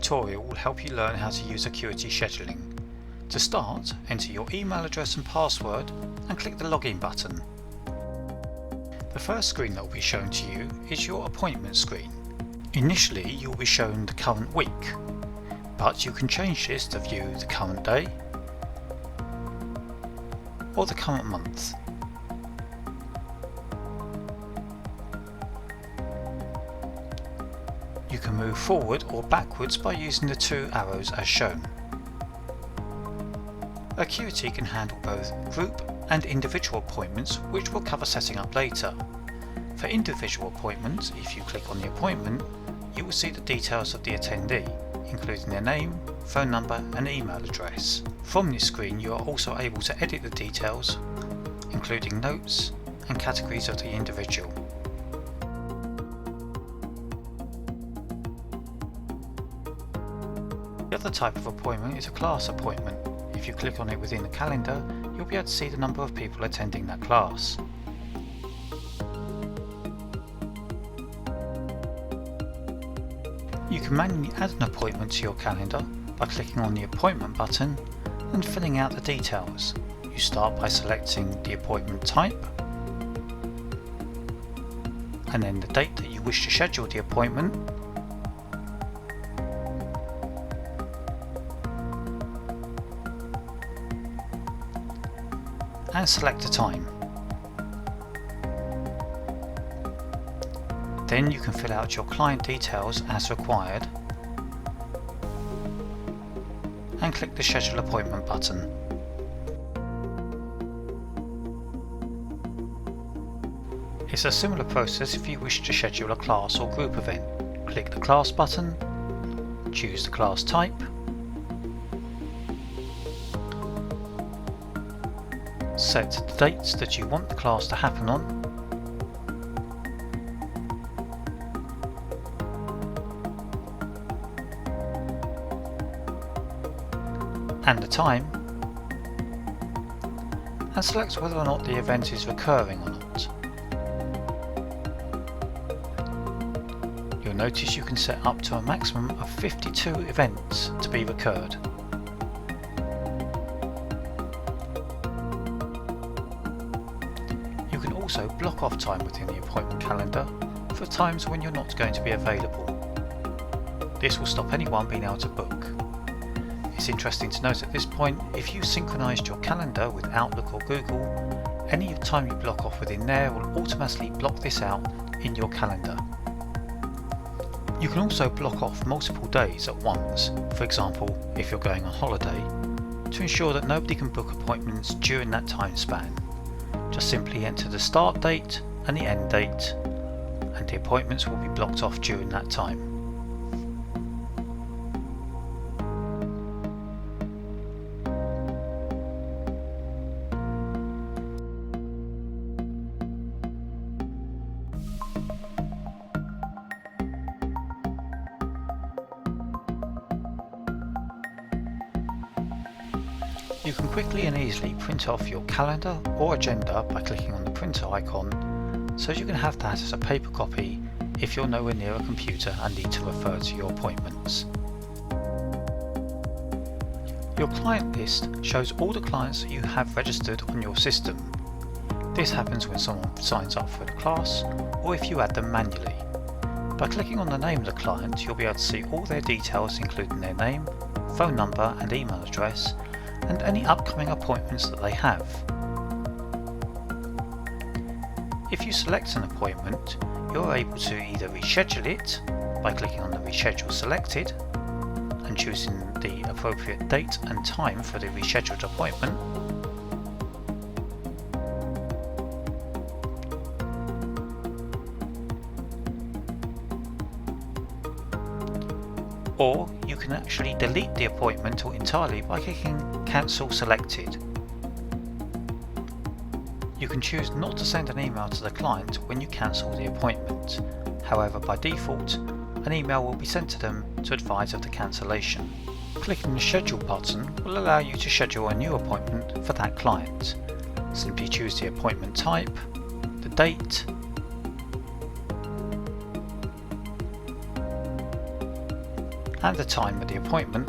tutorial will help you learn how to use Acuity scheduling. To start, enter your email address and password and click the login button. The first screen that will be shown to you is your appointment screen. Initially you will be shown the current week, but you can change this to view the current day or the current month. You can move forward or backwards by using the two arrows as shown. Acuity can handle both group and individual appointments, which we'll cover setting up later. For individual appointments, if you click on the appointment, you will see the details of the attendee, including their name, phone number and email address. From this screen you are also able to edit the details, including notes and categories of the individual. The other type of appointment is a class appointment. If you click on it within the calendar, you'll be able to see the number of people attending that class. You can manually add an appointment to your calendar by clicking on the appointment button and filling out the details. You start by selecting the appointment type and then the date that you wish to schedule the appointment, and select a time. Then you can fill out your client details as required and click the schedule appointment button. It's a similar process if you wish to schedule a class or group event. Click the class button, choose the class type, set the dates that you want the class to happen on, and the time, and select whether or not the event is recurring or not. You'll notice you can set up to a maximum of 52 events to be recurred. You can also block off time within the appointment calendar for times when you're not going to be available. This will stop anyone being able to book. It's interesting to note at this point, if you synchronized your calendar with Outlook or Google, any time you block off within there will automatically block this out in your calendar. You can also block off multiple days at once, for example if you're going on holiday, to ensure that nobody can book appointments during that time span. Just simply enter the start date and the end date, and the appointments will be blocked off during that time. You can quickly and easily print off your calendar or agenda by clicking on the printer icon, so you can have that as a paper copy if you're nowhere near a computer and need to refer to your appointments. Your client list shows all the clients that you have registered on your system. This happens when someone signs up for the class or if you add them manually. By clicking on the name of the client, you'll be able to see all their details, including their name, phone number and email address, and any upcoming appointments that they have. If you select an appointment, you're able to either reschedule it by clicking on the reschedule selected and choosing the appropriate date and time for the rescheduled appointment, or you can actually delete the appointment entirely by clicking Cancel Selected. You can choose not to send an email to the client when you cancel the appointment. However, by default, an email will be sent to them to advise of the cancellation. Clicking the Schedule button will allow you to schedule a new appointment for that client. Simply choose the appointment type, the date, and the time of the appointment,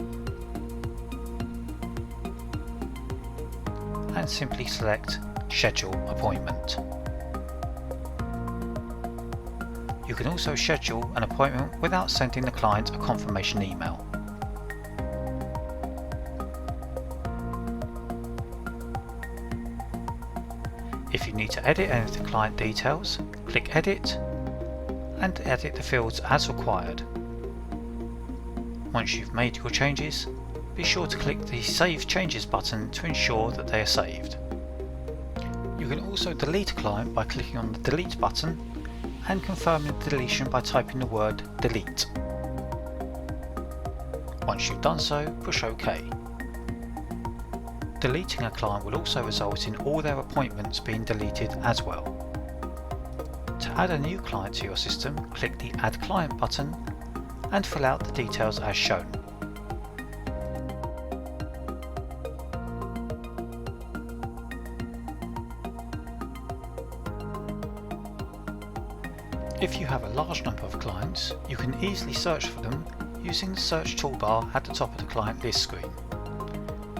and simply select Schedule Appointment. You can also schedule an appointment without sending the client a confirmation email. If you need to edit any of the client details, click Edit and edit the fields as required. Once you've made your changes, be sure to click the Save Changes button to ensure that they are saved. You can also delete a client by clicking on the Delete button and confirming the deletion by typing the word Delete. Once you've done so, push OK. Deleting a client will also result in all their appointments being deleted as well. To add a new client to your system, click the Add Client button and fill out the details as shown. If you have a large number of clients, you can easily search for them using the search toolbar at the top of the client list screen.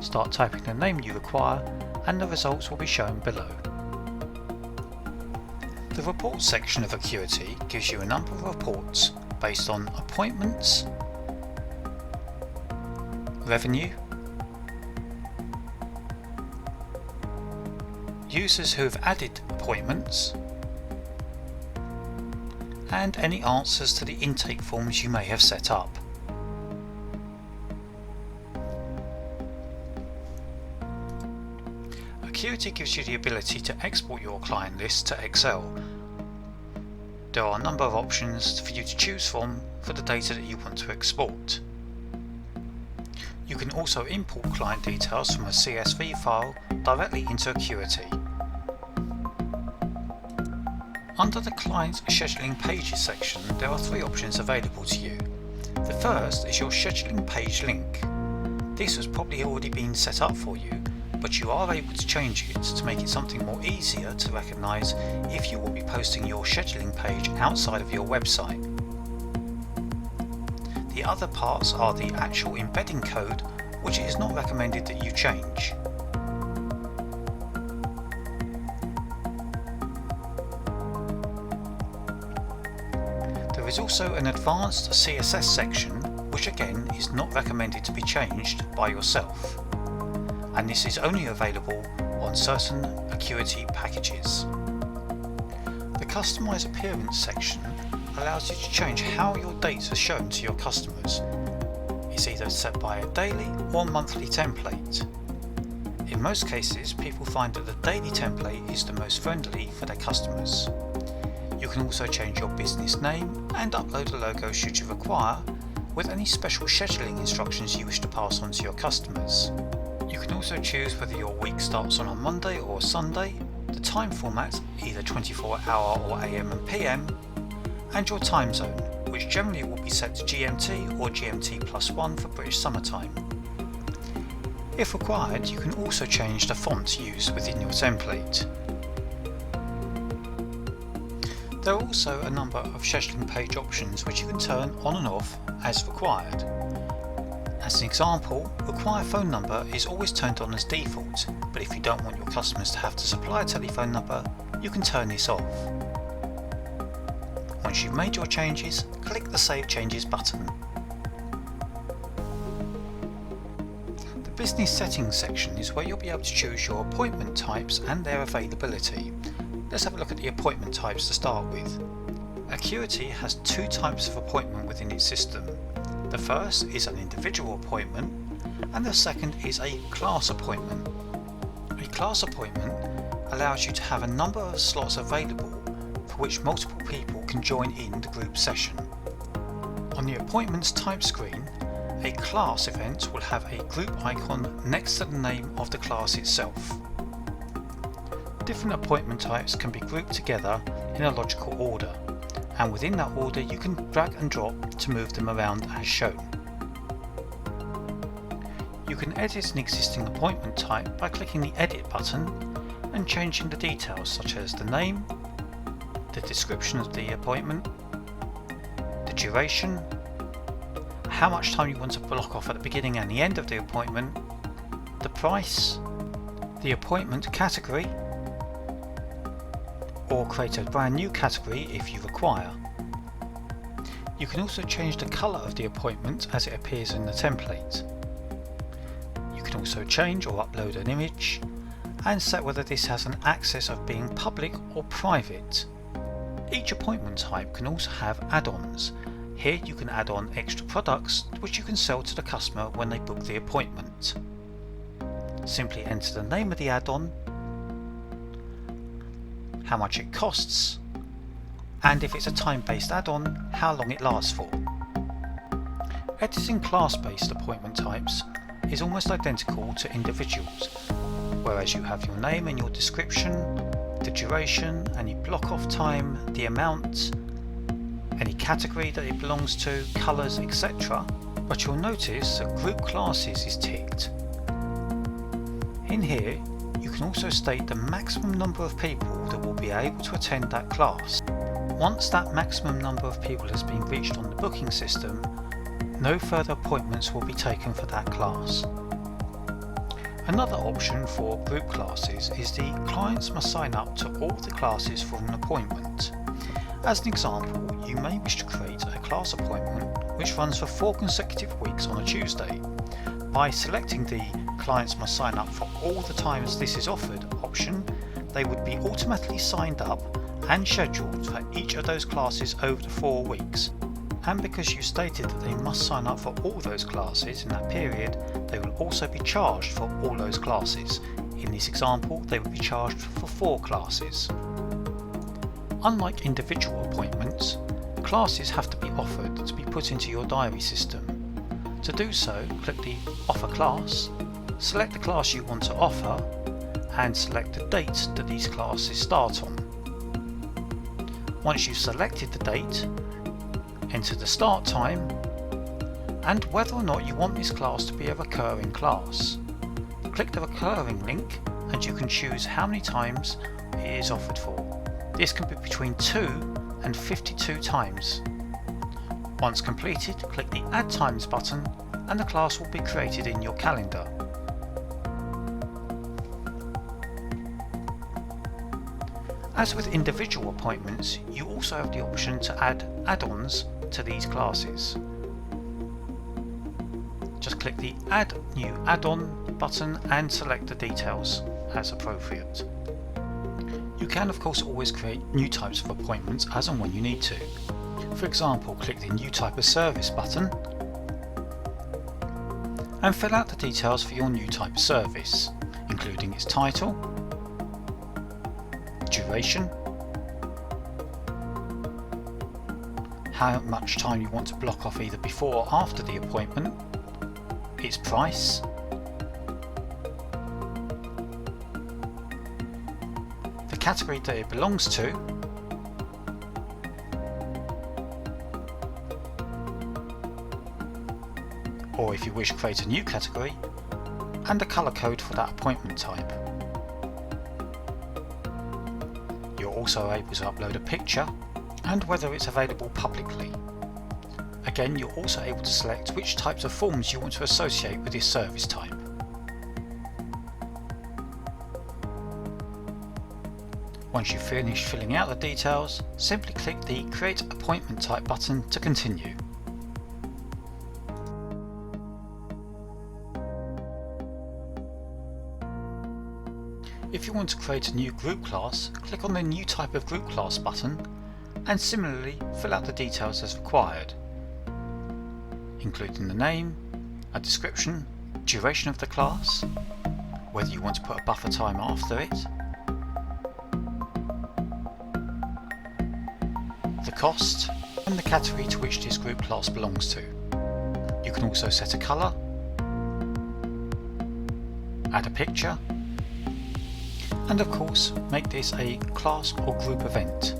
Start typing the name you require and the results will be shown below. The Reports section of Acuity gives you a number of reports based on appointments, revenue, users who have added appointments, and any answers to the intake forms you may have set up. Acuity gives you the ability to export your client list to Excel. There are a number of options for you to choose from for the data that you want to export. You can also import client details from a CSV file directly into Acuity. Under the Client Scheduling Pages section, there are three options available to you. The first is your scheduling page link. This has probably already been set up for you, but you are able to change it to make it something more easier to recognise if you will be posting your scheduling page outside of your website. The other parts are the actual embedding code, which it is not recommended that you change. There is also an advanced CSS section, which again is not recommended to be changed by yourself, and this is only available on certain Acuity packages. The Customize Appearance section allows you to change how your dates are shown to your customers. It's either set by a daily or monthly template. In most cases, people find that the daily template is the most friendly for their customers. You can also change your business name and upload a logo should you require, with any special scheduling instructions you wish to pass on to your customers. You can also choose whether your week starts on a Monday or a Sunday, the time format, either 24-hour or AM and PM, and your time zone, which generally will be set to GMT or GMT+1 for British summertime. If required, you can also change the font used within your template. There are also a number of scheduling page options which you can turn on and off as required. As an example, require phone number is always turned on as default, but if you don't want your customers to have to supply a telephone number, you can turn this off. Once you've made your changes, click the Save Changes button. The Business Settings section is where you'll be able to choose your appointment types and their availability. Let's have a look at the appointment types to start with. Acuity has two types of appointment within its system. The first is an individual appointment, and the second is a class appointment. A class appointment allows you to have a number of slots available for which multiple people can join in the group session. On the Appointments type screen, a class event will have a group icon next to the name of the class itself. Different appointment types can be grouped together in a logical order, and within that order you can drag and drop to move them around as shown. You can edit an existing appointment type by clicking the Edit button and changing the details such as the name, the description of the appointment, the duration, how much time you want to block off at the beginning and the end of the appointment, the price, the appointment category, or create a brand new category if you require. You can also change the colour of the appointment as it appears in the template. You can also change or upload an image and set whether this has an access of being public or private. Each appointment type can also have add-ons. Here you can add on extra products which you can sell to the customer when they book the appointment. Simply enter the name of the add-on, how much it costs, and if it's a time-based add-on, how long it lasts for. Editing class-based appointment types is almost identical to individuals, whereas you have your name and your description, the duration, any block-off time, the amount, any category that it belongs to, colours, etc. But you'll notice that group classes is ticked. In here, you can also state the maximum number of people that will be able to attend that class. Once that maximum number of people has been reached on the booking system, no further appointments will be taken for that class. Another option for group classes is the clients must sign up to all the classes for an appointment. As an example, you may wish to create a class appointment which runs for 4 consecutive weeks on a Tuesday. By selecting the clients must sign up for all the times this is offered option, they would be automatically signed up and scheduled for each of those classes over the 4 weeks. And because you stated that they must sign up for all those classes in that period, they will also be charged for all those classes. In this example, they would be charged for 4 classes. Unlike individual appointments, classes have to be offered to be put into your diary system. To do so, click the Offer Class, select the class you want to offer, and select the date that these classes start on. Once you've selected the date, enter the start time and whether or not you want this class to be a recurring class. Click the recurring link and you can choose how many times it is offered for. This can be between 2 and 52 times. Once completed, click the Add Times button and the class will be created in your calendar. As with individual appointments, you also have the option to add add-ons to these classes. Just click the Add New Add-on button and select the details as appropriate. You can of course always create new types of appointments as and when you need to. For example, click the New Type of Service button and fill out the details for your new type of service, including its title, duration, how much time you want to block off either before or after the appointment, its price, the category that it belongs to, or if you wish create a new category, and the colour code for that appointment type. You're also able to upload a picture and whether it's available publicly. Again, you're also able to select which types of forms you want to associate with this service type. Once you've finished filling out the details, simply click the Create Appointment Type button to continue. If you want to create a new group class, click on the New Type of Group Class button and similarly fill out the details as required, including the name, a description, duration of the class, whether you want to put a buffer time after it, the cost, and the category to which this group class belongs to. You can also set a colour, add a picture, and of course make this a class or group event.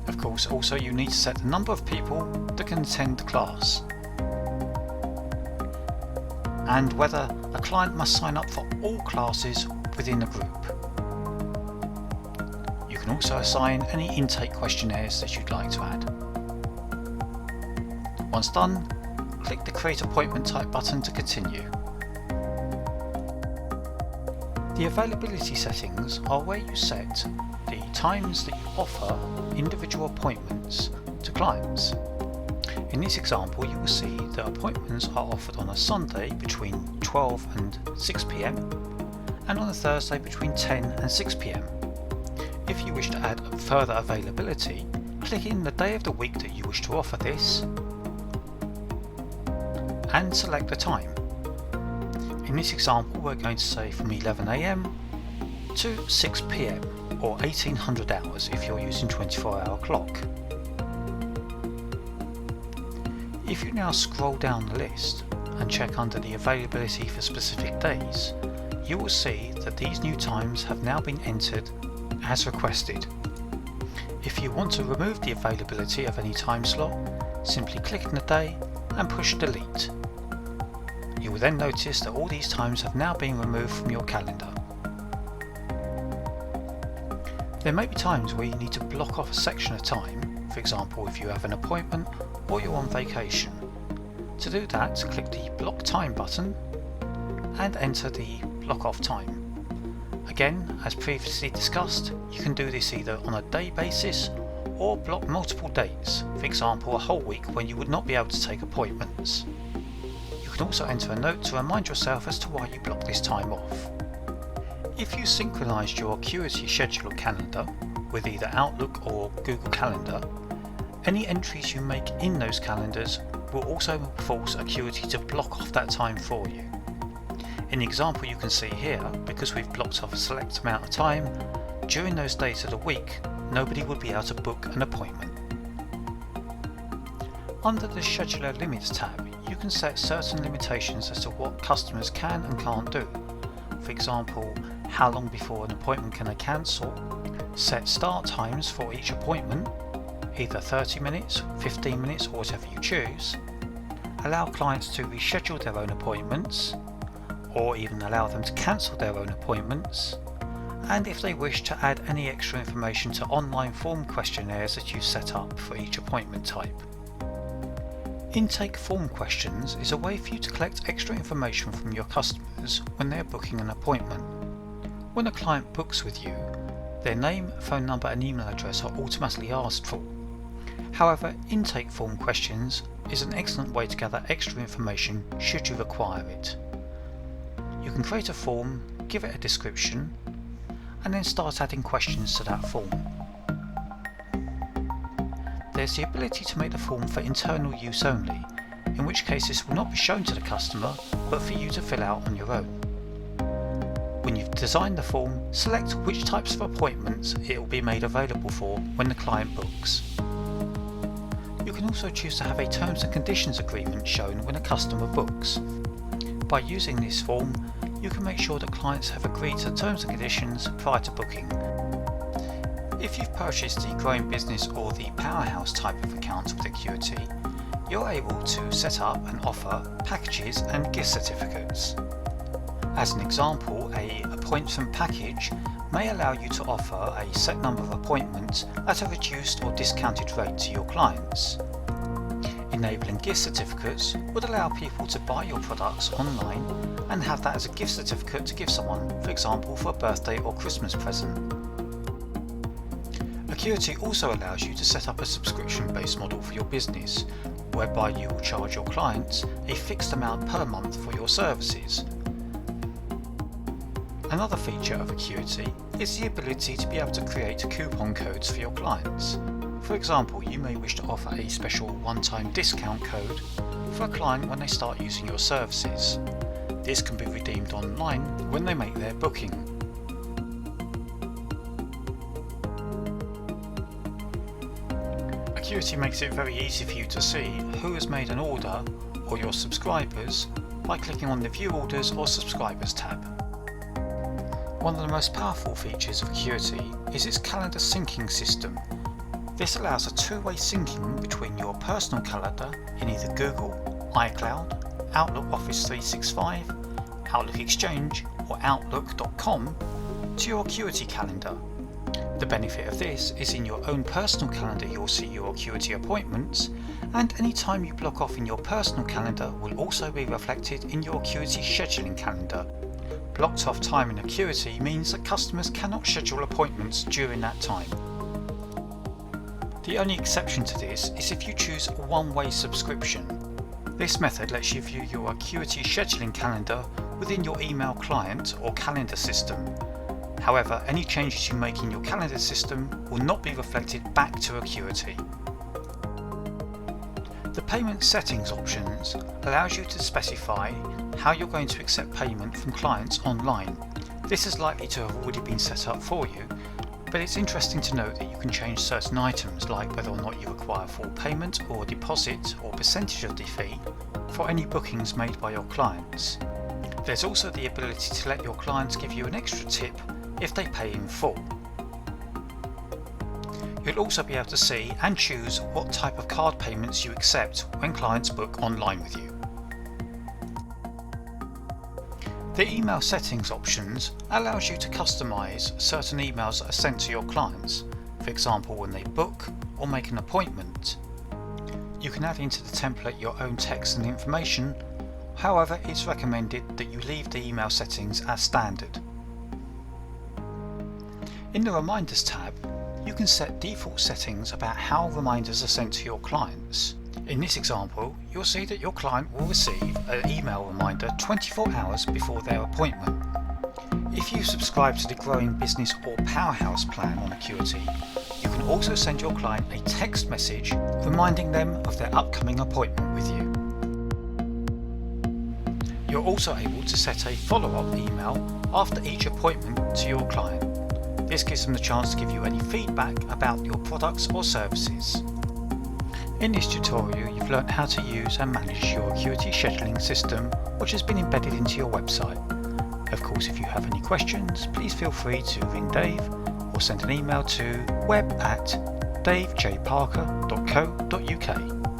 Of course also you need to set the number of people that can attend the class, and whether a client must sign up for all classes within a group. You can also assign any intake questionnaires that you'd like to add. Once done, click the Create Appointment Type button to continue. The availability settings are where you set the times that you offer individual appointments to clients. In this example, you will see that appointments are offered on a Sunday between 12 and 6 p.m. and on a Thursday between 10 and 6 p.m. If you wish to add further availability, click in the day of the week that you wish to offer this and select the time. In this example, we're going to say from 11 a.m. to 6 p.m. or 1800 hours if you're using 24-hour clock. If you now scroll down the list and check under the availability for specific days, you will see that these new times have now been entered as requested. If you want to remove the availability of any time slot, simply click on the day and push delete. You will then notice that all these times have now been removed from your calendar. There may be times where you need to block off a section of time, for example if you have an appointment or you're on vacation. To do that, click the Block Time button and enter the block off time. Again, as previously discussed, you can do this either on a day basis or block multiple dates, for example a whole week when you would not be able to take appointments. You can also enter a note to remind yourself as to why you blocked this time off. If you synchronized your Acuity schedule calendar with either Outlook or Google Calendar, any entries you make in those calendars will also force Acuity to block off that time for you. In the example you can see here, because we've blocked off a select amount of time, during those days of the week, nobody would be able to book an appointment. Under the Scheduler Limits tab, you can set certain limitations as to what customers can and can't do. For example, how long before an appointment can they cancel, set start times for each appointment, either 30 minutes, 15 minutes or whatever you choose, allow clients to reschedule their own appointments, or even allow them to cancel their own appointments, and if they wish to add any extra information to online form questionnaires that you set up for each appointment type. Intake form questions is a way for you to collect extra information from your customers when they are booking an appointment. When a client books with you, their name, phone number and email address are automatically asked for. However, intake form questions is an excellent way to gather extra information should you require it. You can create a form, give it a description, and then start adding questions to that form. There's the ability to make the form for internal use only, in which case this will not be shown to the customer, but for you to fill out on your own. When you've designed the form, select which types of appointments it will be made available for when the client books. You can also choose to have a terms and conditions agreement shown when a customer books. By using this form, you can make sure that clients have agreed to terms and conditions prior to booking. If you've purchased the Growing Business or the Powerhouse type of account with Acuity, you're able to set up and offer packages and gift certificates. As an example, a appointment package may allow you to offer a set number of appointments at a reduced or discounted rate to your clients. Enabling gift certificates would allow people to buy your products online and have that as a gift certificate to give someone, for example for a birthday or Christmas present. Acuity also allows you to set up a subscription-based model for your business, whereby you will charge your clients a fixed amount per month for your services. Another feature of Acuity is the ability to be able to create coupon codes for your clients. For example, you may wish to offer a special one-time discount code for a client when they start using your services. This can be redeemed online when they make their booking. Acuity makes it very easy for you to see who has made an order or your subscribers by clicking on the View Orders or Subscribers tab. One of the most powerful features of Acuity is its calendar syncing system. This allows a two-way syncing between your personal calendar in either Google, iCloud, Outlook Office 365, Outlook Exchange or Outlook.com to your Acuity calendar. The benefit of this is in your own personal calendar you'll see your Acuity appointments, and any time you block off in your personal calendar will also be reflected in your Acuity scheduling calendar. Blocked off time in Acuity means that customers cannot schedule appointments during that time. The only exception to this is if you choose a one-way subscription. This method lets you view your Acuity scheduling calendar within your email client or calendar system. However, any changes you make in your calendar system will not be reflected back to Acuity. The payment settings options allows you to specify how you're going to accept payment from clients online. This is likely to have already been set up for you, but it's interesting to note that you can change certain items like whether or not you require full payment or deposit or percentage of the fee for any bookings made by your clients. There's also the ability to let your clients give you an extra tip if they pay in full. You'll also be able to see and choose what type of card payments you accept when clients book online with you. The email settings options allows you to customize certain emails that are sent to your clients, for example when they book or make an appointment. You can add into the template your own text and information, however it's recommended that you leave the email settings as standard. In the Reminders tab, you can set default settings about how reminders are sent to your clients. In this example, you'll see that your client will receive an email reminder 24 hours before their appointment. If you subscribe to the Growing Business or Powerhouse plan on Acuity, you can also send your client a text message reminding them of their upcoming appointment with you. You're also able to set a follow-up email after each appointment to your client. This gives them the chance to give you any feedback about your products or services. In this tutorial you've learnt how to use and manage your Acuity scheduling system, which has been embedded into your website. Of course, if you have any questions, please feel free to ring Dave or send an email to web@davejparker.co.uk.